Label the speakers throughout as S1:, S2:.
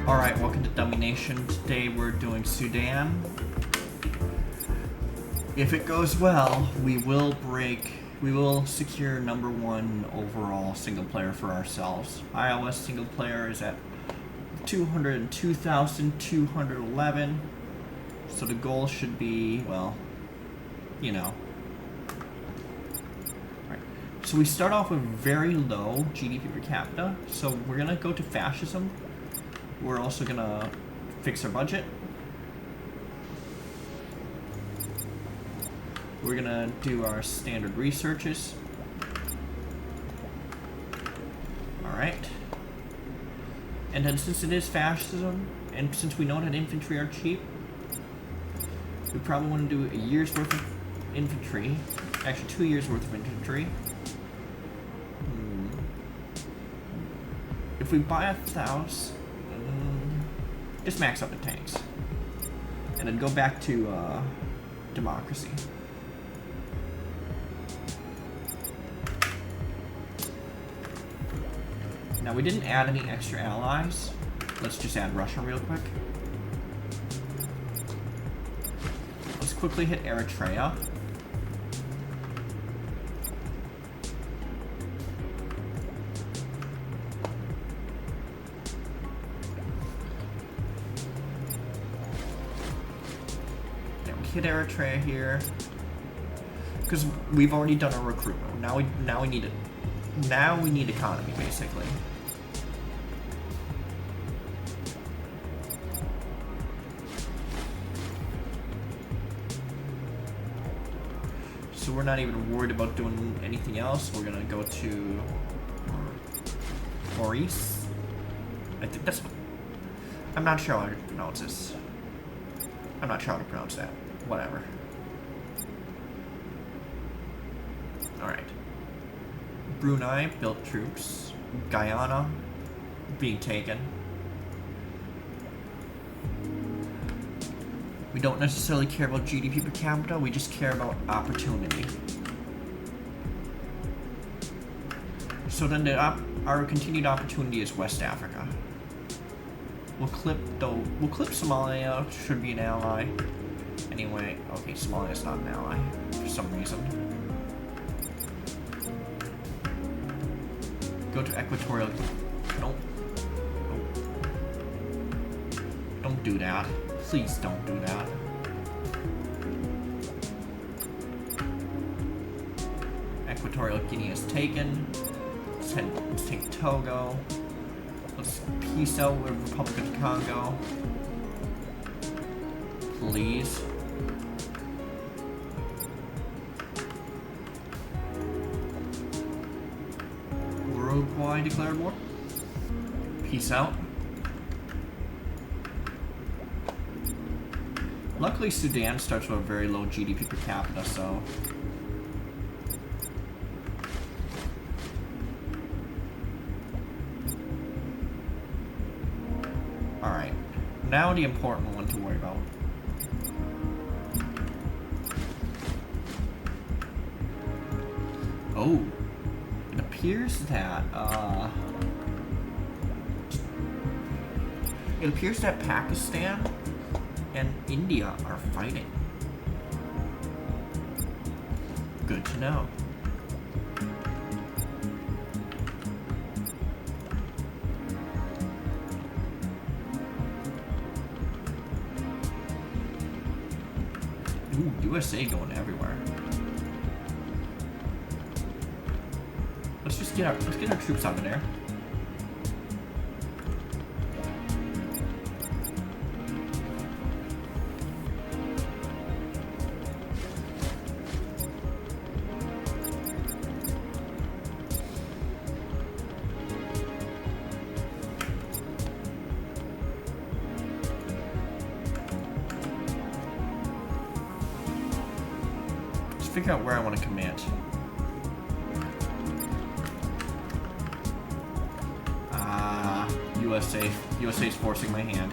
S1: Alright, welcome to Dummynation. Today we're doing Sudan. If it goes well, we will secure #1 overall single player for ourselves. iOS single player is at 202,211. So the goal should be, well, you know. Alright. So we start off with very low GDP per capita. So we're gonna go to fascism. We're also gonna fix our budget. We're gonna do our standard researches. Alright. And then since it is fascism, and since we know that infantry are cheap, we probably want to do a year's worth of infantry. Actually, 2 years worth of infantry. If we buy 1,000... just max out the tanks. And then go back to democracy. Now we didn't add any extra allies. Let's just add Russia real quick. Let's quickly hit Eritrea. Hit Eritrea here, because we've already done a recruitment. Now we need economy basically. So we're not even worried about doing anything else. We're gonna go to Maurice. I think that's. I'm not sure how to pronounce this. I'm not sure how to pronounce that. Whatever. Alright. Brunei built troops. Guyana being taken. We don't necessarily care about GDP per capita, we just care about opportunity. So then our continued opportunity is West Africa. We'll clip Somalia, should be an ally. Anyway, okay, Somalia's not an ally for some reason. Go to Equatorial. Don't do that. Please don't do that. Equatorial Guinea is taken. Let's take Togo. Let's peace out with Republic of Congo. Please. Uruguay declared war. Peace out. Luckily, Sudan starts with a very low GDP per capita, so... Alright. Now the important one to worry about. Oh. It appears that Pakistan and India are fighting. Good to know. Ooh, USA going everywhere. Let's get our troops out of there. Let's figure out where I want to command. USA's forcing my hand.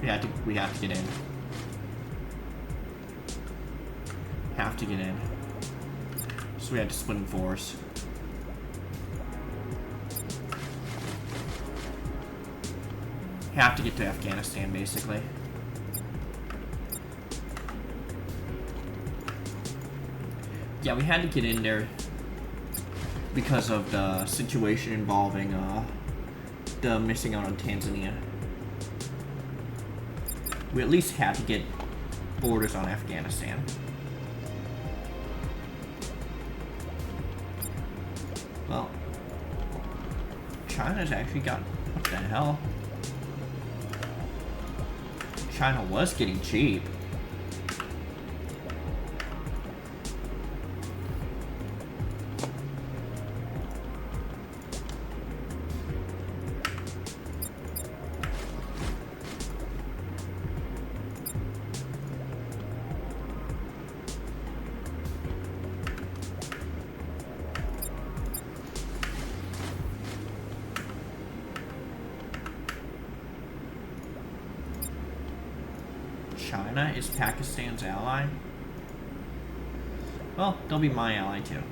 S1: We have to get in. Have to get in. So we had to split in fours. Have to get to Afghanistan, basically. Yeah, we had to get in there because of the situation involving the missing out on Tanzania. We at least had to get borders on Afghanistan. Well, China's actually got... What the hell? China was getting cheap. China is Pakistan's ally? Well, they'll be my ally too.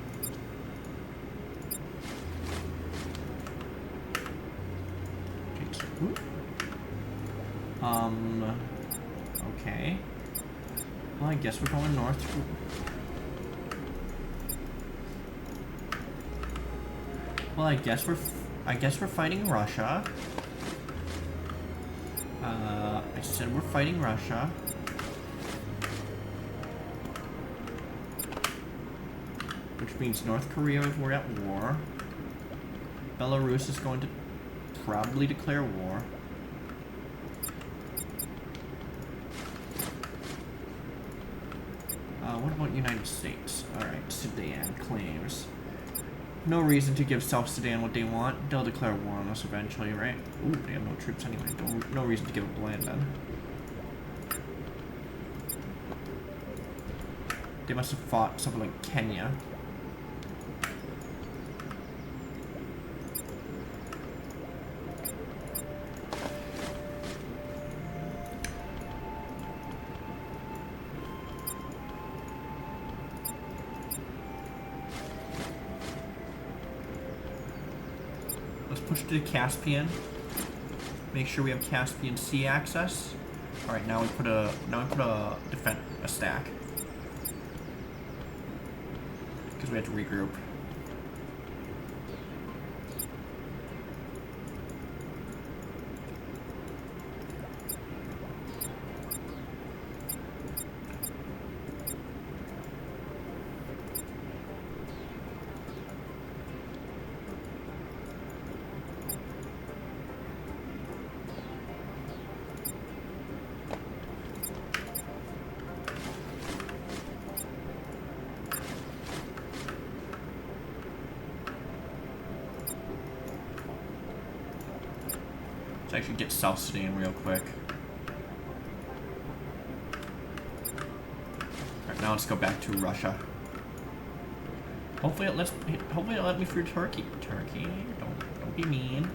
S1: Okay. Well, I guess we're going north. Well, I guess we're fighting Russia. I said we're fighting Russia. Which means North Korea, we're at war. Belarus is going to probably declare war. What about United States? Alright, Sudan claims. No reason to give South Sudan what they want. They'll declare war on us eventually, right? Ooh, they have no troops anyway. No reason to give up land then. They must have fought something like Kenya. Push to the Caspian. Make sure we have Caspian Sea access. All right, now we put a stack because we have to regroup. Let's actually get South Sudan real quick. Alright, now let's go back to Russia. Hopefully it'll let me through Turkey. Turkey, don't be mean.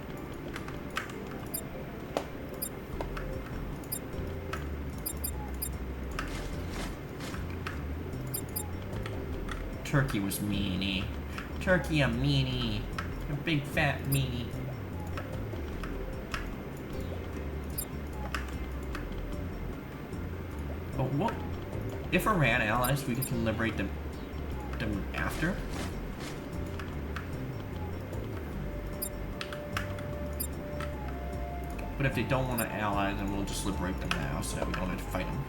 S1: Turkey was meanie. Turkey a meanie. A big fat meanie. But what if Iran allies, we can liberate them after? But if they don't want to ally, then we'll just liberate them now so that we don't have to fight them.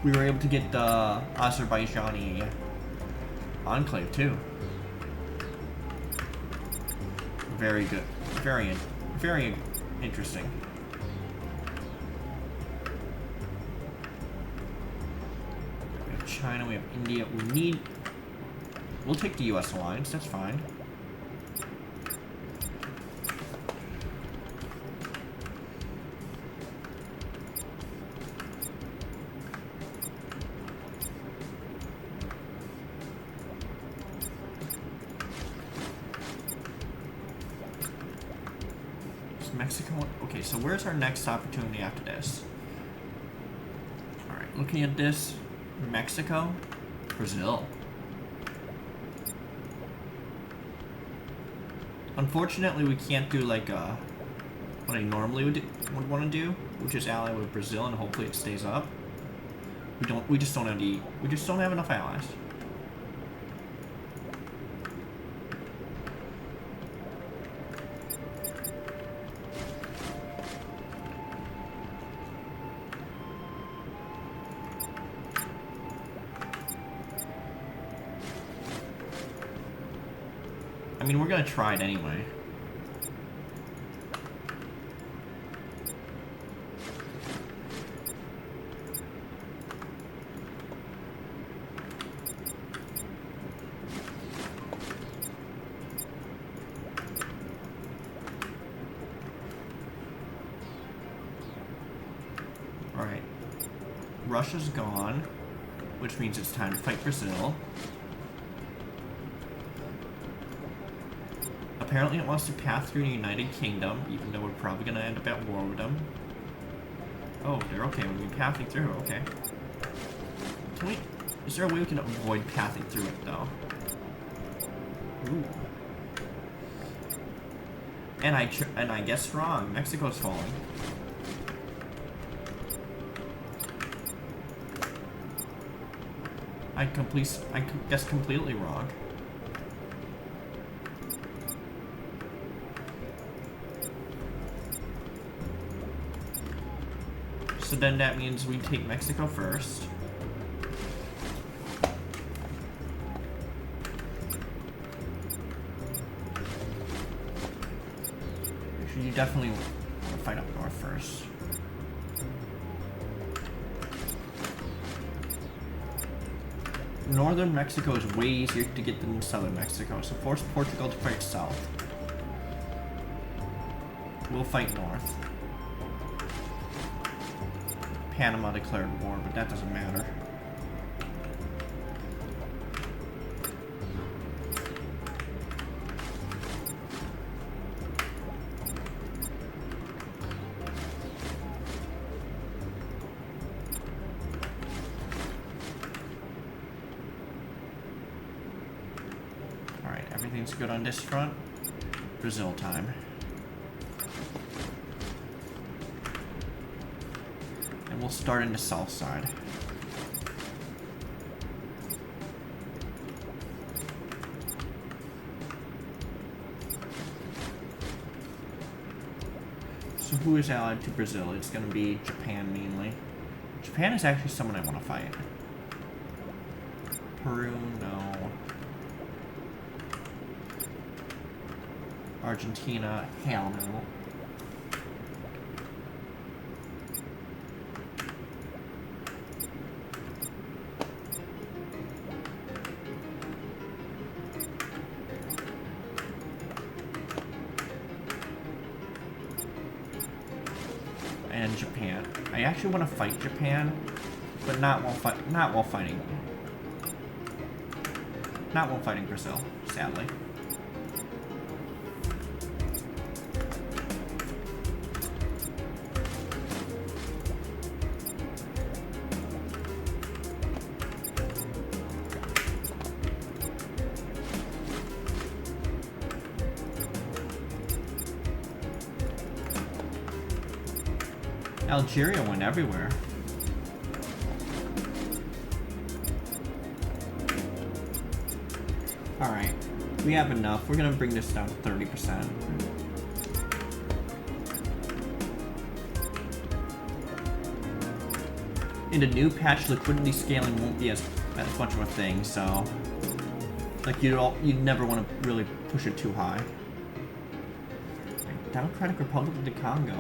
S1: We were able to get the Azerbaijani enclave too. Very good. Very interesting. We have China, we have India. We'll take the US alliance, that's fine. Is Mexico? Okay, so where's our next opportunity after this? Alright, looking at this, Mexico, Brazil. Unfortunately, we can't do like what I normally would want to do, which is ally with Brazil, and hopefully it stays up. We just don't have enough allies. I mean, we're gonna try it anyway. Alright. Russia's gone, which means it's time to fight Brazil. Apparently it wants to pass through the United Kingdom, even though we're probably going to end up at war with them. Oh, they're okay with me passing through, okay. Can we... Is there a way we can avoid passing through it, though? Ooh. And I guess wrong. Mexico's falling. I guess completely wrong. So then that means we take Mexico first. Actually, you definitely want to fight up north first. Northern Mexico is way easier to get than southern Mexico, so force Portugal to fight south. We'll fight north. Panama declared war, but that doesn't matter. Alright, everything's good on this front. Brazil time. We'll start in the south side. So who is allied to Brazil? It's going to be Japan mainly. Japan is actually someone I want to fight. Peru, no. Argentina, hell no. And Japan. I actually want to fight Japan, but not while fighting Brazil, sadly. Algeria went everywhere. Alright, we have enough. We're gonna bring this down to 30%. In the new patch, liquidity scaling won't be as much of a thing, so like you'd never want to really push it too high. Democratic Republic of the Congo.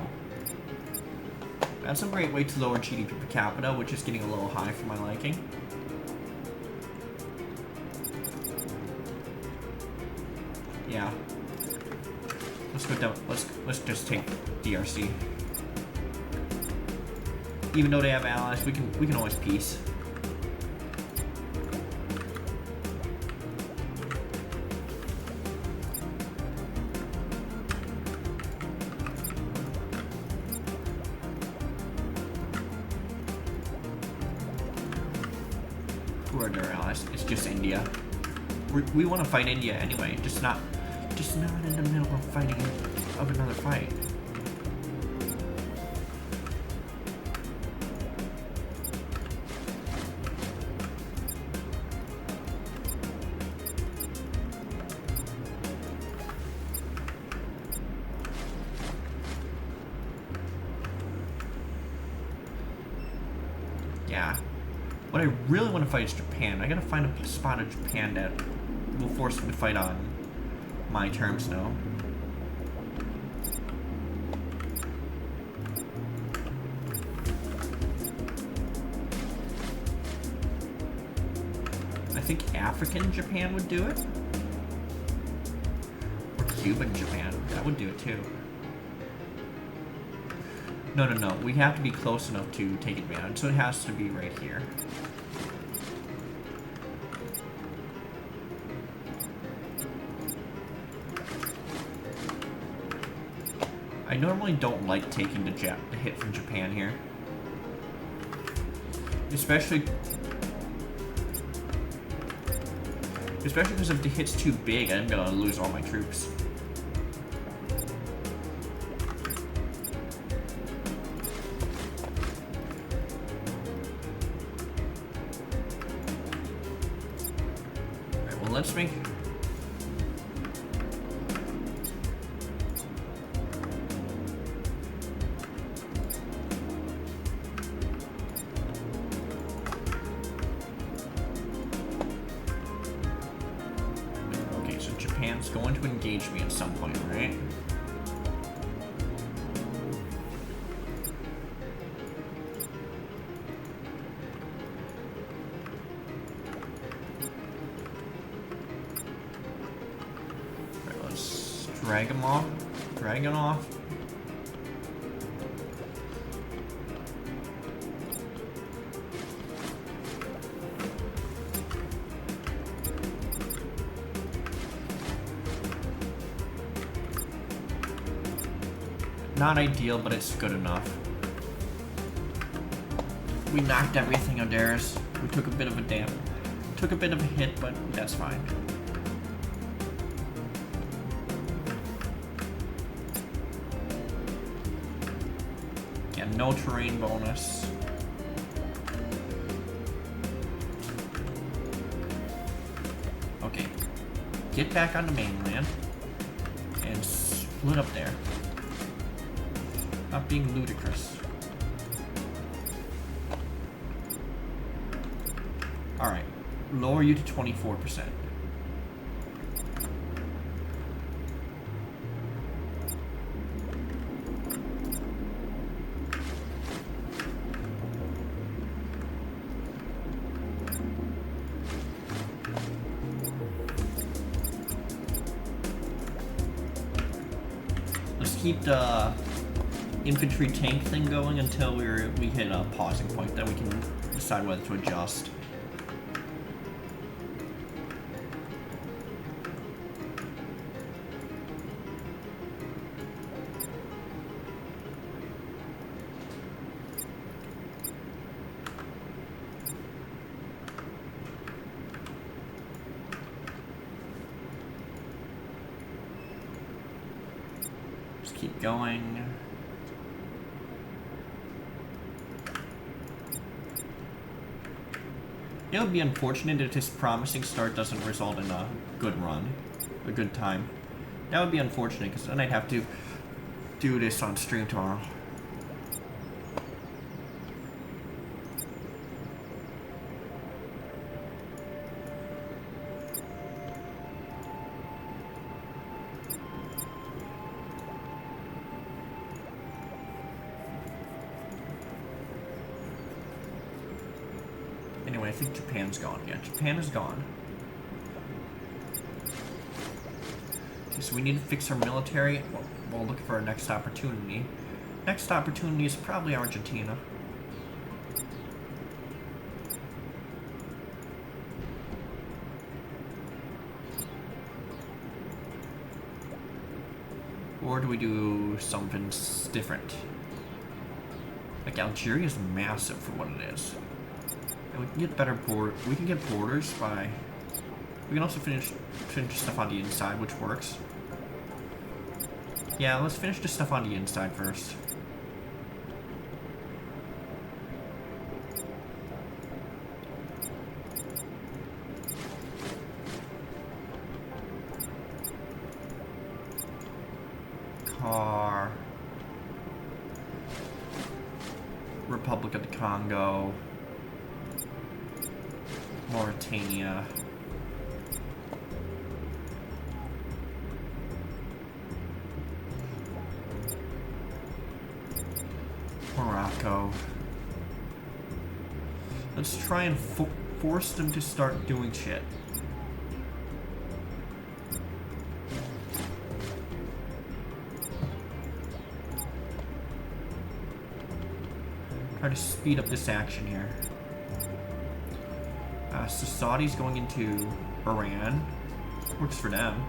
S1: That's a great way to lower GDP per capita, which is getting a little high for my liking. Yeah. Let's go down. Let's just take DRC. Even though they have allies, we can always peace. Who are their allies? It's just India. We want to fight India anyway, just not in the middle of fighting of another fight. Yeah. What I really want to fight is Japan. I gotta find a spot of Japan that will force them to fight on my terms now. I think African Japan would do it. Or Cuban Japan. That would do it too. No. We have to be close enough to take advantage, so it has to be right here. I normally don't like taking the hit from Japan here. Especially because if the hit's too big, I'm gonna lose all my troops. Alright, well, let's make... Japan's going to engage me at some point, right? Alright, let's drag him off. Drag him off. Not ideal, but it's good enough. We knocked everything of theirs. We took a bit of a took a bit of a hit, but that's fine. Yeah, no terrain bonus. Okay. Get back on the mainland and split up there. Not being ludicrous. Alright. Lower you to 24%. Let's keep the infantry tank thing going until we hit a pausing point, then we can decide whether to adjust. Just keep going. It would be unfortunate if this promising start doesn't result in a good run, a good time. That would be unfortunate, because then I'd have to do this on stream tomorrow. Anyway, I think Japan's gone. Yeah, Japan is gone. Okay, so we need to fix our military. We'll look for our next opportunity. Next opportunity is probably Argentina. Or do we do something different? Like, Algeria is massive for what it is. We can get better we can get borders by... We can also finish stuff on the inside, which works. Yeah, let's finish the stuff on the inside first. Car. Republic of the Congo. Mauritania. Morocco. Let's try and force them to start doing shit. Try to speed up this action here. So Saudi's going into Iran. Works for them.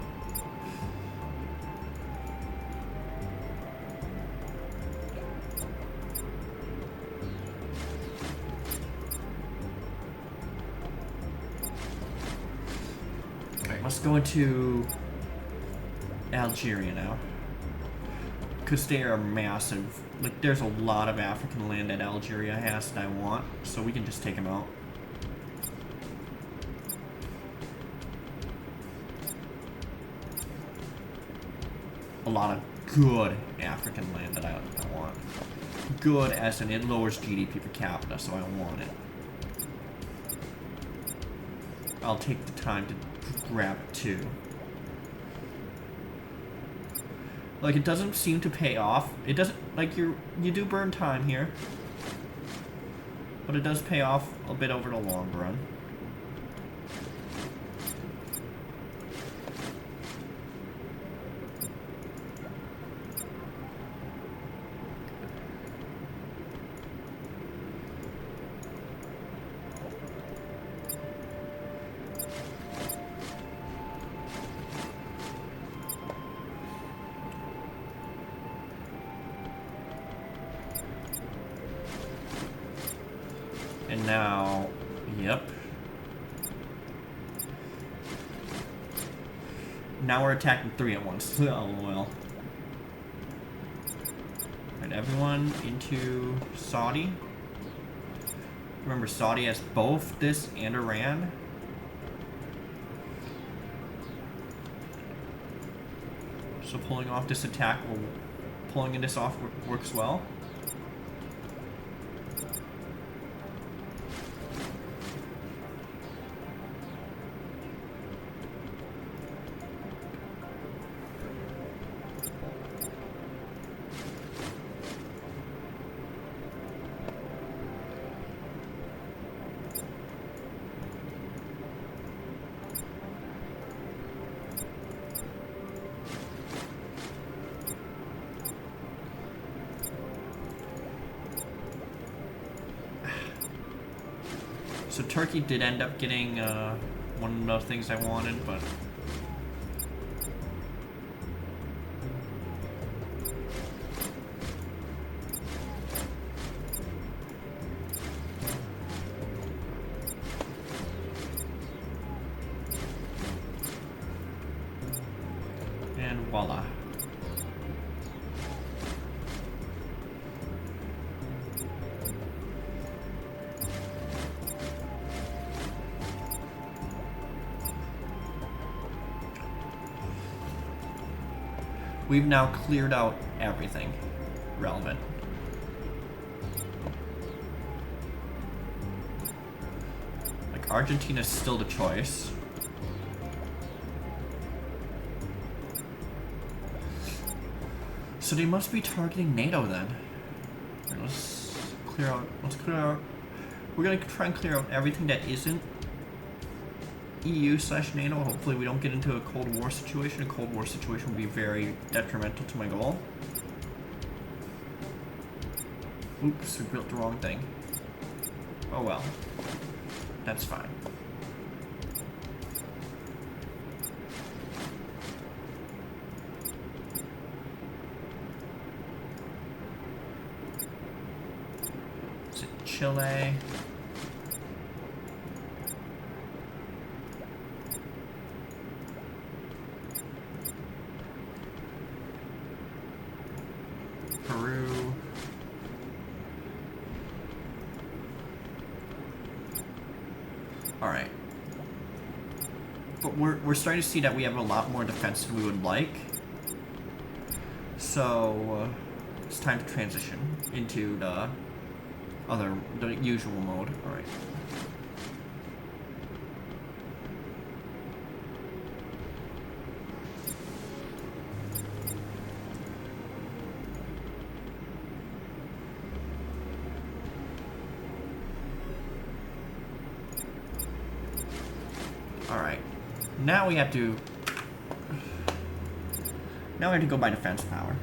S1: Let's go into Algeria now. Because they are massive. Like, there's a lot of African land that Algeria has that I want, so we can just take them out. A lot of good African land that I want. Good as in it lowers GDP per capita, so I want it. I'll take the time to grab it too. Like, it doesn't seem to pay off. It doesn't, like, you do burn time here, but it does pay off a bit over the long run. And now, yep. Now we're attacking 3 at once. Oh, well. Alright, everyone into Saudi. Remember, Saudi has both this and Iran. So pulling off this attack, pulling this off works well. So Turkey did end up getting one of the things I wanted, but and voila. We've now cleared out everything relevant. Like, Argentina's still the choice. So they must be targeting NATO then. Right, let's clear out. We're gonna try and clear out everything that isn't EU/NATO. Hopefully we don't get into a Cold War situation. A Cold War situation would be very detrimental to my goal. Oops, we built the wrong thing. Oh well. That's fine. Is it Chile? Alright. But we're starting to see that we have a lot more defense than we would like. So, it's time to transition into the usual mode. Alright. Alright. Now we have to go by defense power.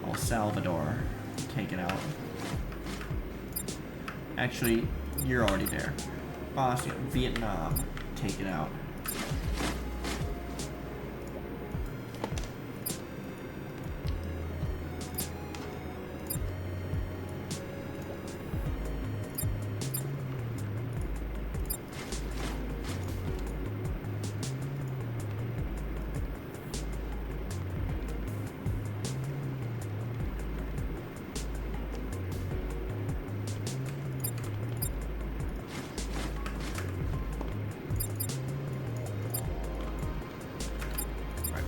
S1: El Salvador, take it out. Actually, you're already there. Bosnia, Vietnam, take it out.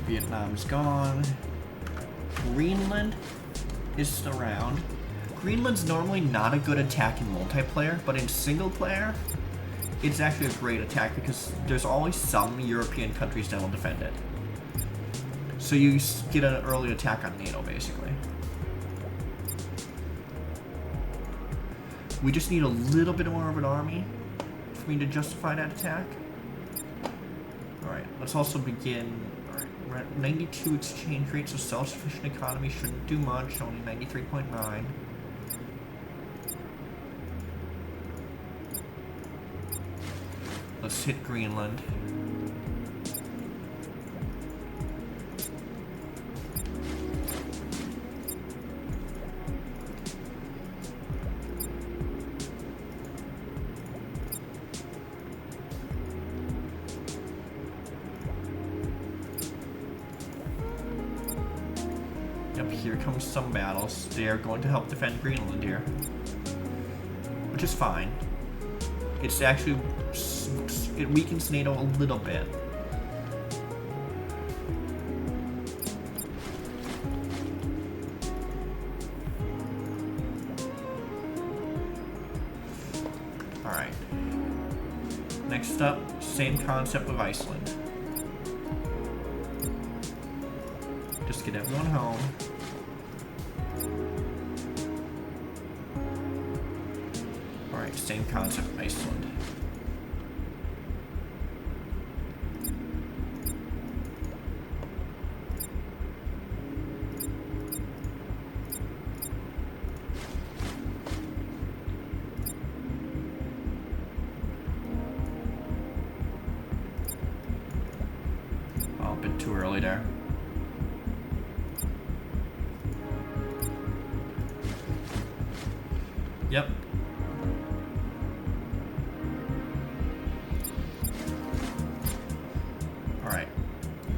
S1: Vietnam's gone. Greenland is still around. Greenland's normally not a good attack in multiplayer, but in single player, it's actually a great attack because there's always some European countries that will defend it. So you get an early attack on NATO, basically. We just need a little bit more of an army for me to justify that attack. Alright, let's also begin. We're at 92 exchange rate, so self-sufficient economy shouldn't do much, only 93.9. Let's hit Greenland. Here comes some battles. They are going to help defend Greenland here, which is fine. It's actually, it weakens NATO a little bit. Alright. Next up, same concept of Iceland. Just get everyone home. Same concept, Iceland. Oh, a bit too early there. Yep.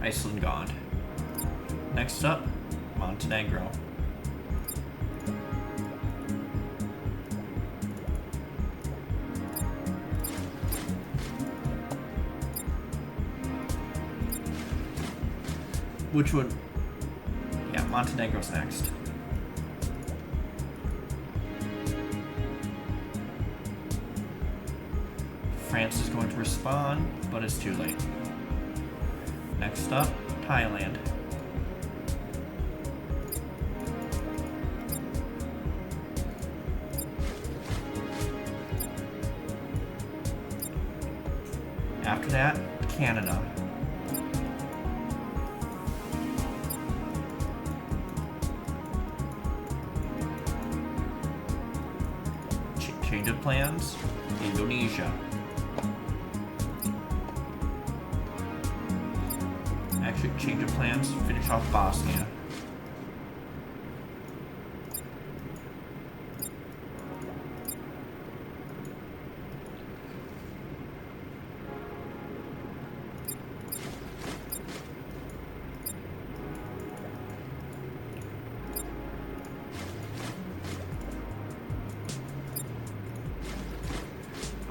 S1: Iceland gone. Next up, Montenegro. Which would, yeah, Montenegro's next. France is going to respond, but it's too late. Next up, Thailand. After that, Canada. Change of plans, Indonesia. Change of plans, finish off Bosnia.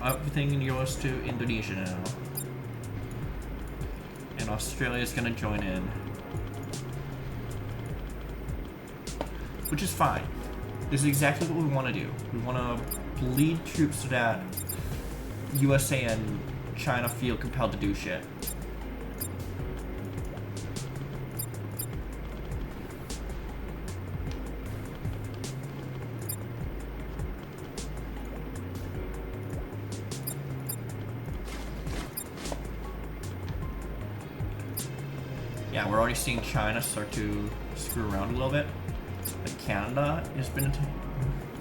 S1: everything in goes to Indonesia now. And Australia's gonna join in. Which is fine. This is exactly what we want to do. We want to lead troops so that USA and China feel compelled to do shit. Yeah, we're already seeing China start to screw around a little bit. Like Canada has been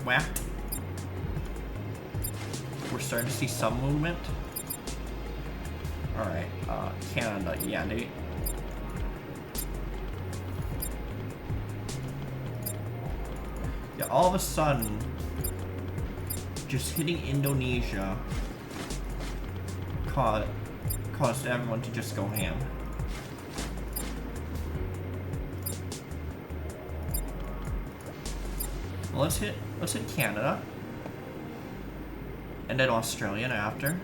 S1: whacked. We're starting to see some movement. Alright, Canada, yeah, they... Yeah, all of a sudden, just hitting Indonesia caused everyone to just go ham. Well, let's hit Canada, and then Australia after.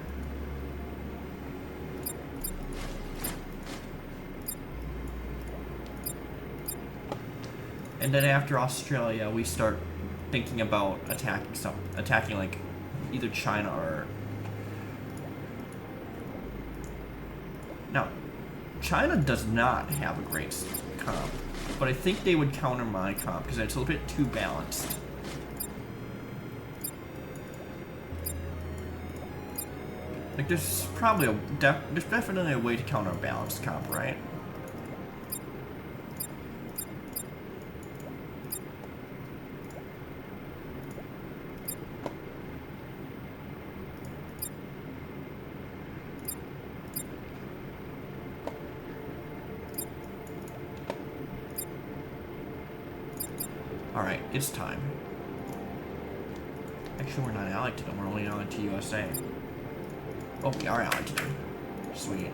S1: And then after Australia, we start thinking about attacking like either China or... Now, China does not have a great comp, but I think they would counter my comp because it's a little bit too balanced. Like, there's probably there's definitely a way to counter a balanced comp, right? Alright, it's time. Actually, we're not allied to them, we're only allied to USA. Oh, we are allied to them. Sweet.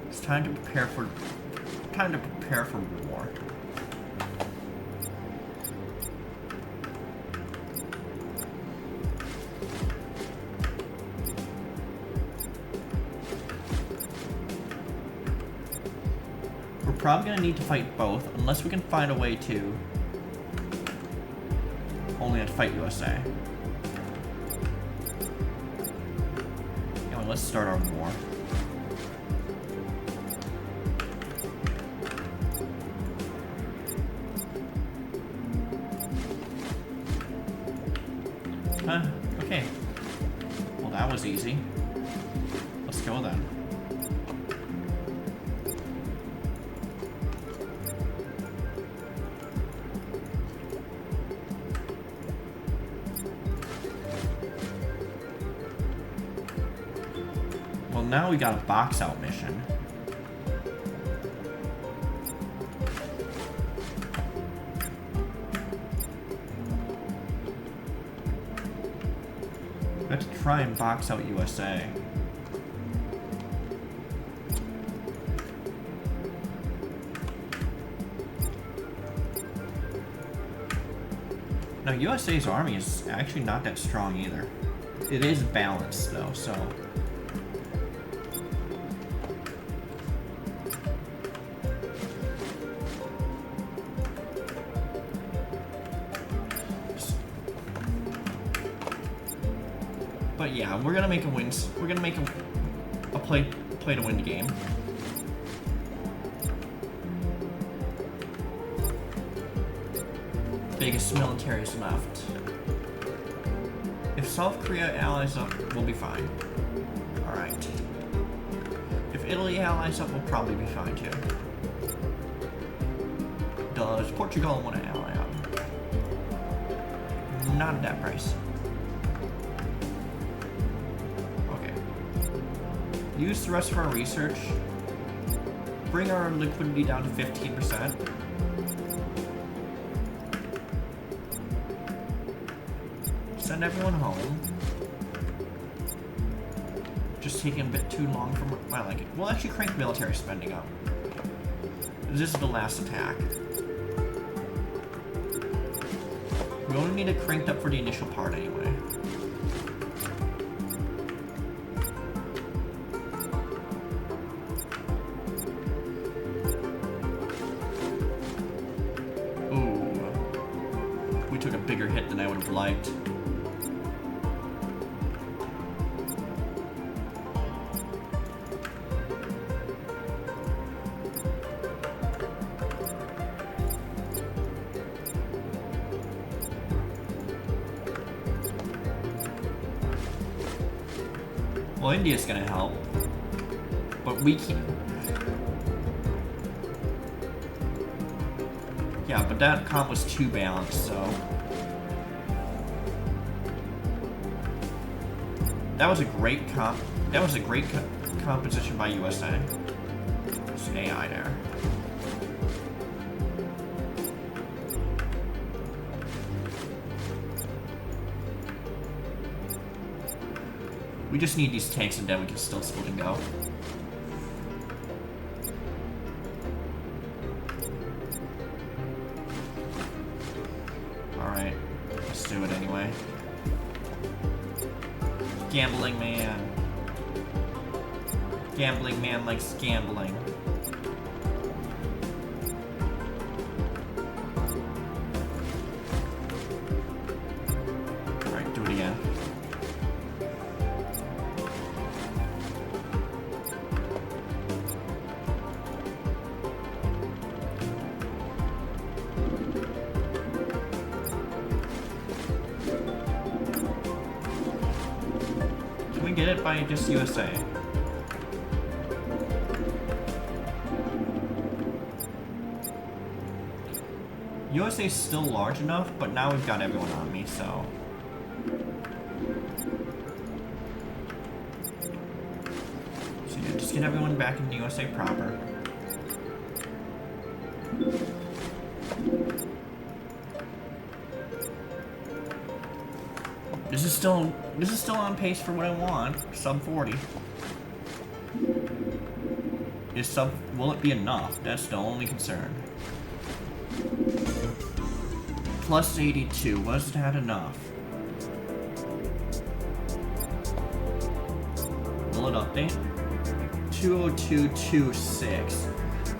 S1: It's time to prepare for war. We're probably gonna need to fight both, unless we can find a way to only have to fight USA. Anyway, let's start our war. Okay. Well, that was easy. Let's go then. Well, now we got a box out mission. We have to try and box out USA. Now, USA's army is actually not that strong either. It is balanced though, so... But yeah, we're gonna make a win. We're gonna make a play to win the game. Biggest militaries left. If South Korea allies up, we'll be fine. All right. If Italy allies up, we'll probably be fine too. Does Portugal want to ally up? Not at that price. Use the rest of our research. Bring our liquidity down to 15%. Send everyone home. Just taking a bit too long for my liking. We'll actually crank military spending up. This is the last attack. We only need it cranked up for the initial part anyway. Ooh. We took a bigger hit than I would have liked. Well, India's gonna help, but we can't. Yeah, but that comp was too balanced, so that was a great comp. That was a great composition by USA. There's an AI there. We just need these tanks and then we can still split and go. Alright, let's do it anyway. Gambling man. Gambling man likes gambling. Alright, do it again. Get it by just USA. USA is still large enough, but now we've got everyone on me, so. So yeah, just get everyone back in the USA proper. This is still on pace for what I want. Sub 40. Will it be enough? That's the only concern. Plus 82, was that enough? Will it update? 20226.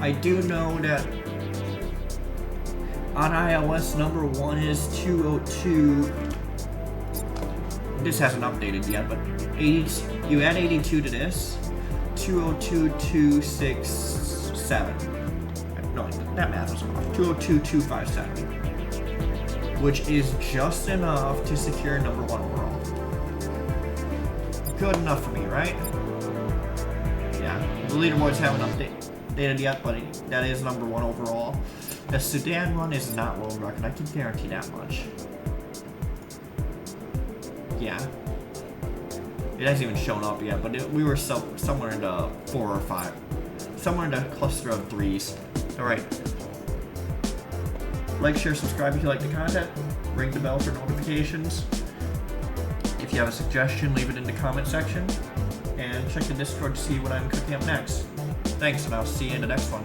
S1: I do know that on iOS number 1 is 202. This hasn't updated yet, but 80, you add 82 to this, 202.267. No, that math was off. 202.257, which is just enough to secure number 1 overall. Good enough for me, right? Yeah, the leaderboards haven't updated yet, but that is number 1 overall. The Sudan run is not world record. I can guarantee that much. Yeah, it hasn't even shown up yet, but we were somewhere in the 4 or 5, somewhere in the cluster of 3s. All right, like, share, subscribe if you like the content. Ring the bell for notifications. If you have a suggestion, leave it in the comment section, and check the Discord to see what I'm cooking up next. Thanks, and I'll see you in the next one.